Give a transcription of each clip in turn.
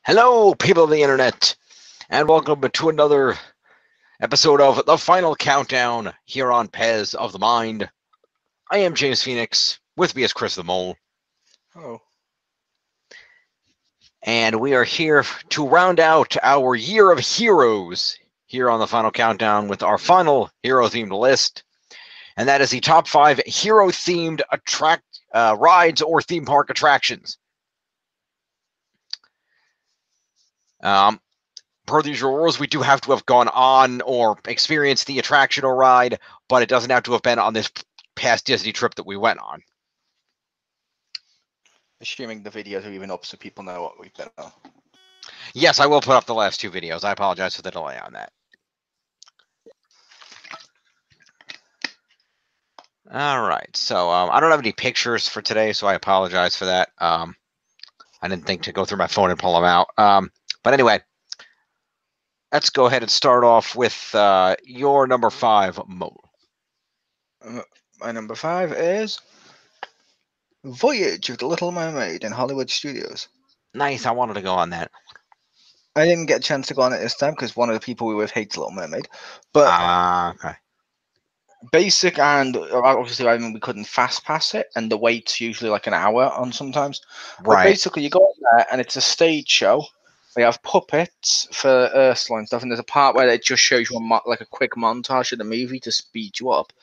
Hello, people of the internet, and welcome to another episode of The Final Countdown here on Pez of the Mind. I am James Phoenix. With me is Chris the Mole. Oh, And we are here to round out our Year of Heroes here on The Final Countdown with our final hero-themed list. And that is the top 5 hero-themed rides or theme park attractions. Per the usual rules, we do have to have gone on or experienced the attraction or ride, but it doesn't have to have been on this past Disney trip that we went on. assuming the videos are even up so people know what we've been on. Yes, I will put up the last 2 videos. I apologize for the delay on that. All right, so I don't have any pictures for today, so I apologize for that. I didn't think to go through my phone and pull them out. But anyway, let's go ahead and start off with your number 5, Mo. My number 5 is Voyage of the Little Mermaid in Hollywood Studios. Nice, I wanted to go on that. I didn't get a chance to go on it this time because one of the people we were with hates Little Mermaid. But Okay. basic, and obviously we couldn't fast pass it, and the wait's usually like an hour on sometimes. But Right. basically, you go in there and it's a stage show. They have puppets for Ursula and stuff, and there's a part where it just shows you like a quick montage of the movie to speed you up.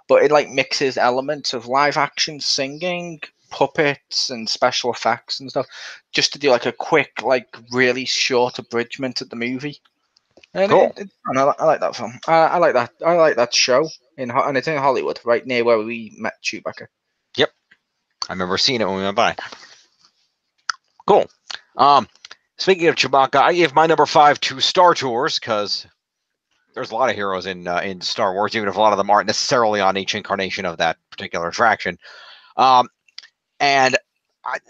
But it like mixes elements of live action singing, puppets, and special effects and stuff, just to do like a quick, like really short abridgment of the movie. And Cool. I like that film. I like that. I like that show and it's in Hollywood, right near where we met Chewbacca. Yep. I remember seeing it when we went by. Cool. Speaking of Chewbacca, I gave my number 5 to Star Tours because there's a lot of heroes in Star Wars, even if a lot of them aren't necessarily on each incarnation of that particular attraction. And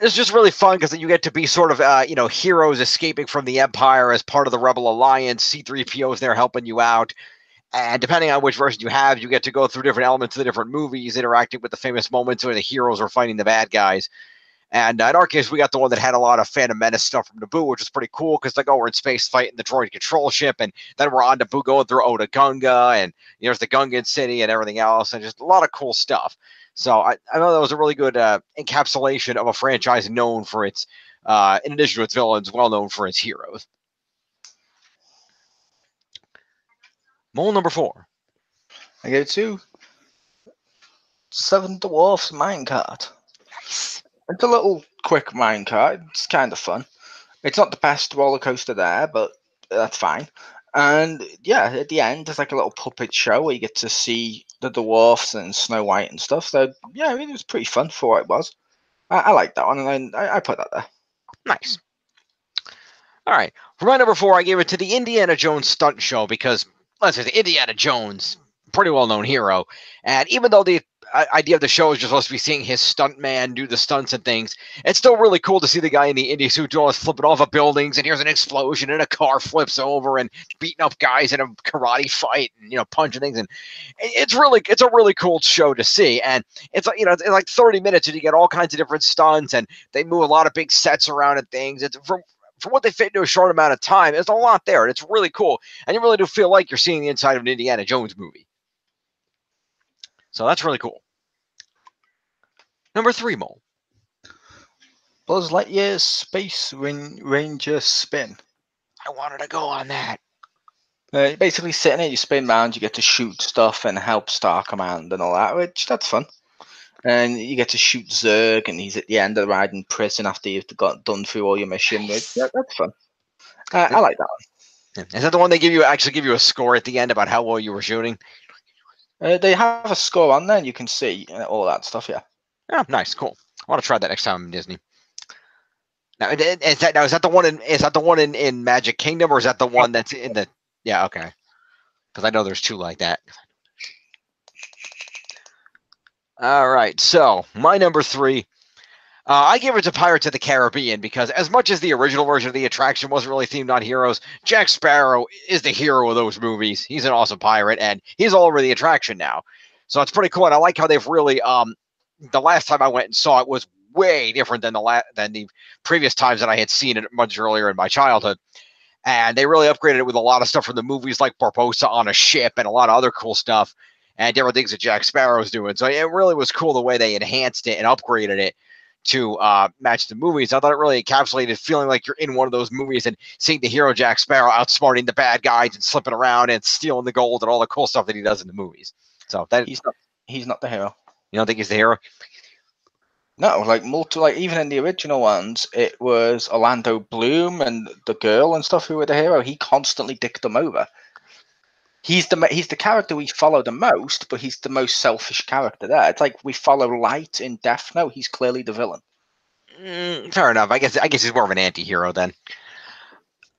it's just really fun because you get to be sort of, heroes escaping from the Empire as part of the Rebel Alliance. C-3PO is there helping you out. And depending on which version you have, you get to go through different elements of the different movies, interacting with the famous moments where the heroes are fighting the bad guys. And in our case, we got the one that had a lot of Phantom Menace stuff from Naboo, which is pretty cool because, like, we're in space fighting the droid control ship, and then we're on Naboo going through Oda Gunga, and there's the Gungan city and everything else, and just a lot of cool stuff. So I know that was a really good encapsulation of a franchise known for its, in addition to its villains, well known for its heroes. Mole number 4. I go to Seven Dwarfs Minecart. Nice. It's a little quick minecart. It's kind of fun. It's not the best roller coaster there, but that's fine. And yeah, at the end, there's like a little puppet show where you get to see the dwarfs and Snow White and stuff. So yeah, I mean, it was pretty fun for what it was. I like that one, and I put that there. Nice. All right. For my number 4, I gave it to the Indiana Jones stunt show because, let's say, Indiana Jones, pretty well-known hero. And even though the idea of the show is just supposed to be seeing his stuntman do the stunts and things, it's still really cool to see the guy in the Indy suit doing flipping off of buildings, and here's an explosion, and a car flips over, and beating up guys in a karate fight, and punching things, and it's a really cool show to see. And it's like it's like 30 minutes, and you get all kinds of different stunts, and they move a lot of big sets around and things. It's for what they fit into a short amount of time, there's a lot there, and it's really cool, and you really do feel like you're seeing the inside of an Indiana Jones movie. So that's really cool. Number 3, Mole. Buzz Lightyear's Space Ranger Spin. I wanted to go on that. You're basically sitting there, you spin around, you get to shoot stuff and help Star Command and all that, which that's fun. And you get to shoot Zurg, and he's at the end of the ride in prison after you've got done through all your mission. Yeah, that's fun. I like that one. Is that the one they actually give you a score at the end about how well you were shooting? They have a score on there, and you can see all that stuff. Yeah. Oh, nice, cool. I want to try that next time I'm in Disney. Now, is that the one in Magic Kingdom, or is that the one that's in the? Yeah, okay. Because I know there's 2 like that. All right, so my number 3. I gave it to Pirates of the Caribbean because as much as the original version of the attraction wasn't really themed on heroes, Jack Sparrow is the hero of those movies. He's an awesome pirate, and he's all over the attraction now. So it's pretty cool, and I like how they've really, the last time I went and saw it was way different than the previous times that I had seen it much earlier in my childhood. And they really upgraded it with a lot of stuff from the movies, like Barbossa on a ship and a lot of other cool stuff and different things that Jack Sparrow's doing. So it really was cool the way they enhanced it and upgraded it to match the movies. I thought it really encapsulated feeling like you're in one of those movies and seeing the hero Jack Sparrow outsmarting the bad guys and slipping around and stealing the gold and all the cool stuff that he does in the movies. So that he's not the hero. You don't think he's the hero? No, like even in the original ones, it was Orlando Bloom and the girl and stuff who were the hero. He constantly dicked them over. He's the character we follow the most, but he's the most selfish character there. It's like we follow Light in Death Note. He's clearly the villain. Fair enough. I guess he's more of an anti-hero then.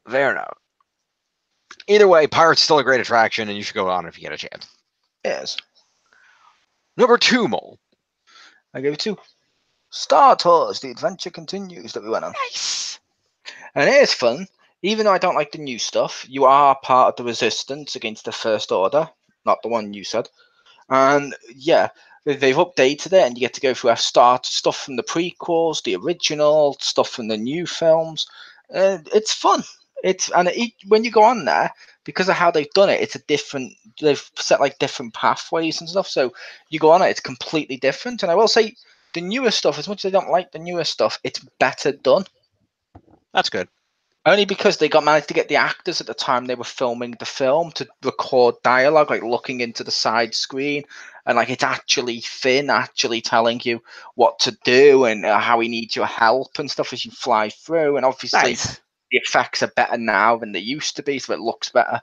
Fair enough. Either way, Pirate's still a great attraction, and you should go on if you get a chance. Yes. Number 2, Mole. I gave it 2. Star Tours, The Adventure Continues that we went on. Nice. And it is fun. Even though I don't like the new stuff, you are part of the resistance against the First Order, not the one you said. And yeah, they've updated it, and you get to go through stuff from the prequels, the original, stuff from the new films. It's fun. When you go on there, because of how they've done it, they've set like different pathways and stuff. So you go on it, it's completely different. And I will say, the newer stuff, as much as I don't like the newer stuff, it's better done. That's good. Only because they managed to get the actors at the time they were filming the film to record dialogue, like looking into the side screen, and like it's actually Finn actually telling you what to do and how he needs your help and stuff as you fly through. And obviously, nice. The effects are better now than they used to be, so it looks better.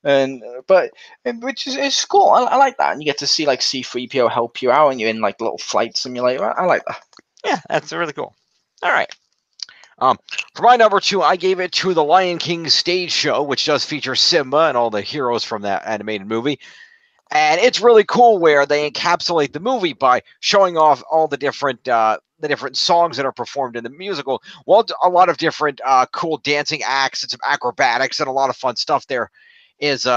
Which is cool. I like that, and you get to see like C-3PO help you out, and you're in like a little flight simulator. I like that. Yeah, that's really cool. All right. For my number 2, I gave it to the Lion King stage show, which does feature Simba and all the heroes from that animated movie. And it's really cool where they encapsulate the movie by showing off all the different songs that are performed in the musical. Well, a lot of different cool dancing acts and some acrobatics and a lot of fun stuff there is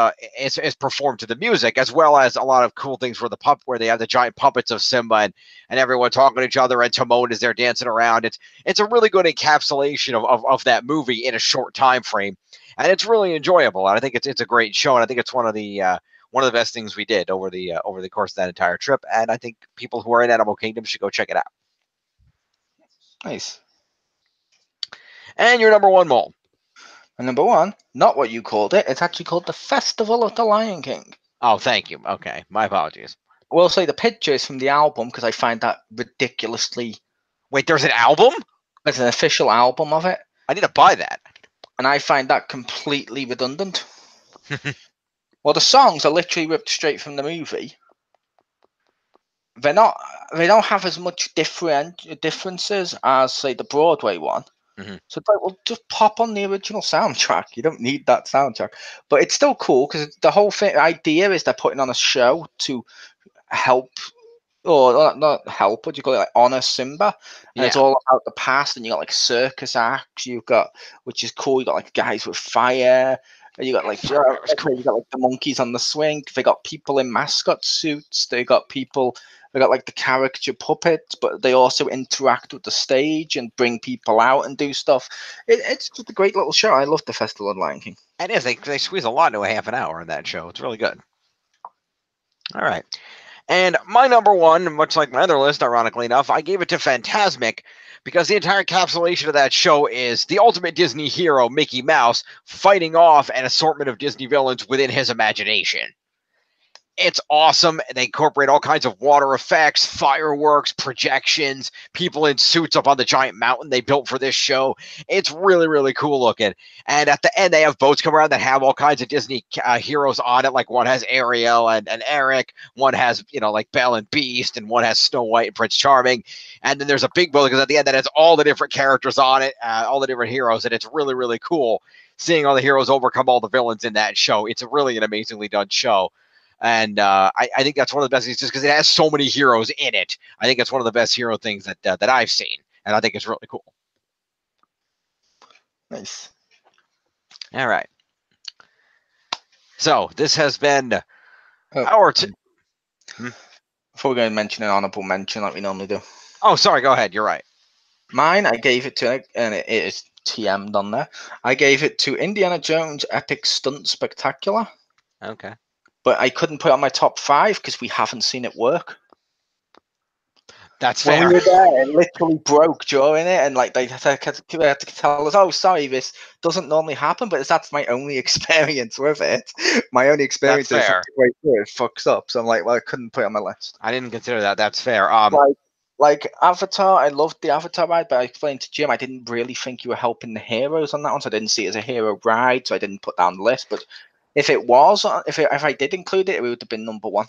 performed to the music, as well as a lot of cool things where they have the giant puppets of Simba and everyone talking to each other, and Timon is there dancing around. It's a really good encapsulation of that movie in a short time frame, and it's really enjoyable. And I think it's a great show, and I think it's one of the best things we did over the course of that entire trip. And I think people who are in Animal Kingdom should go check it out. Nice. And your number 1, Mole. And number 1, not what you called it. It's actually called the Festival of the Lion King. Oh, thank you. Okay, my apologies. We'll say the picture is from the album because I find that ridiculously. Wait, there's an album? There's an official album of it. I need to buy that. And I find that completely redundant. Well, the songs are literally ripped straight from the movie. They don't have as much differences as, say, the Broadway one. Mm-hmm. So it's like, well, just pop on the original soundtrack. You don't need that soundtrack. But it's still cool because the whole idea is they're putting on a show to help, or not help, what do you call it, like honor Simba. And it's all about the past, and you got like circus acts, which is cool. You got like guys with fire. You got like you got like the monkeys on the swing. They got people in mascot suits. They got like the character puppets, but they also interact with the stage and bring people out and do stuff. It's just a great little show. I love the Festival of Lion King. It is. They squeeze a lot into a half an hour in that show. It's really good. All right. And my number 1, much like my other list, ironically enough, I gave it to Fantasmic because the entire encapsulation of that show is the ultimate Disney hero, Mickey Mouse, fighting off an assortment of Disney villains within his imagination. It's awesome. They incorporate all kinds of water effects, fireworks, projections, people in suits up on the giant mountain they built for this show. It's really, really cool looking. And at the end, they have boats come around that have all kinds of Disney heroes on it. Like one has Ariel and Eric. One has, like Belle and Beast. And one has Snow White and Prince Charming. And then there's a big boat because at the end that has all the different characters on it, all the different heroes. And it's really, really cool seeing all the heroes overcome all the villains in that show. It's really an amazingly done show. And I think that's one of the best things just because it has so many heroes in it. I think it's one of the best hero things that I've seen. And I think it's really cool. Nice. All right. So this has been our... Before we go and mention an honorable mention like we normally do. Oh, sorry. Go ahead. You're right. Mine, I gave it to, and it is TM'd on there. I gave it to Indiana Jones Epic Stunt Spectacular, Okay. but I couldn't put it on my top 5 because we haven't seen it work. That's When fair. we were there, it literally broke during it, and like they had to tell us, "Oh, sorry, this doesn't normally happen," but that's my only experience with it. My only experience That's is fair. halfway through it fucks up. So I'm like, well, I couldn't put it on my list. I didn't consider that. That's fair. Like Avatar, I loved the Avatar ride, but I explained to Jim I didn't really think you were helping the heroes on that one, so I didn't see it as a hero ride, so I didn't put that on the list. But if it was, if I did include it, it would have been number 1.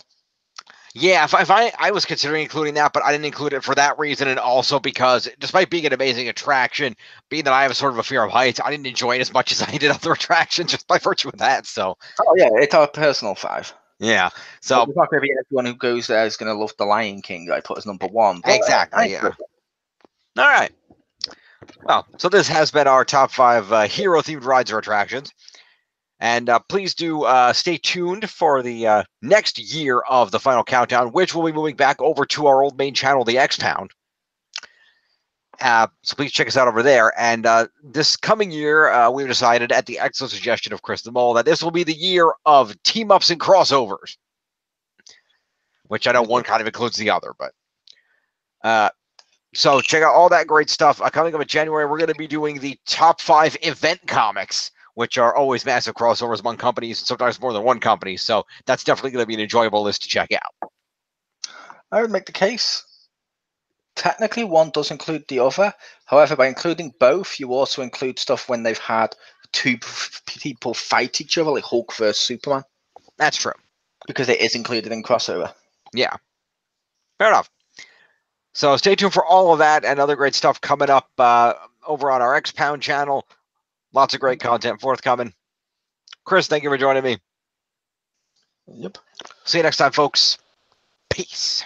Yeah, if I was considering including that, but I didn't include it for that reason, and also because despite being an amazing attraction, being that I have sort of a fear of heights, I didn't enjoy it as much as I did other attractions just by virtue of that. So Oh yeah, it's our personal 5. yeah, Like, so it's not going to be everyone who goes there is going to love the Lion King. I put as number 1. But exactly, yeah. All right. Well, so this has been our top 5 hero-themed rides or attractions. And please do stay tuned for the next year of the final countdown, which will be moving back over to our old main channel, the X Pound. So please check us out over there. And this coming year, we've decided, at the excellent suggestion of Chris the Mole, that this will be the year of team-ups and crossovers, which I know one kind of includes the other. But so check out all that great stuff. Coming up in January, we're going to be doing the top 5 event comics, which are always massive crossovers among companies, sometimes more than one company. So that's definitely going to be an enjoyable list to check out. I would make the case. Technically, one does include the other. However, by including both, you also include stuff when they've had 2 people fight each other, like Hulk versus Superman. That's true. Because it is included in crossover. Yeah. Fair enough. So stay tuned for all of that and other great stuff coming up over on our X Pound channel. Lots of great content forthcoming. Chris, thank you for joining me. Yep. See you next time, folks. Peace.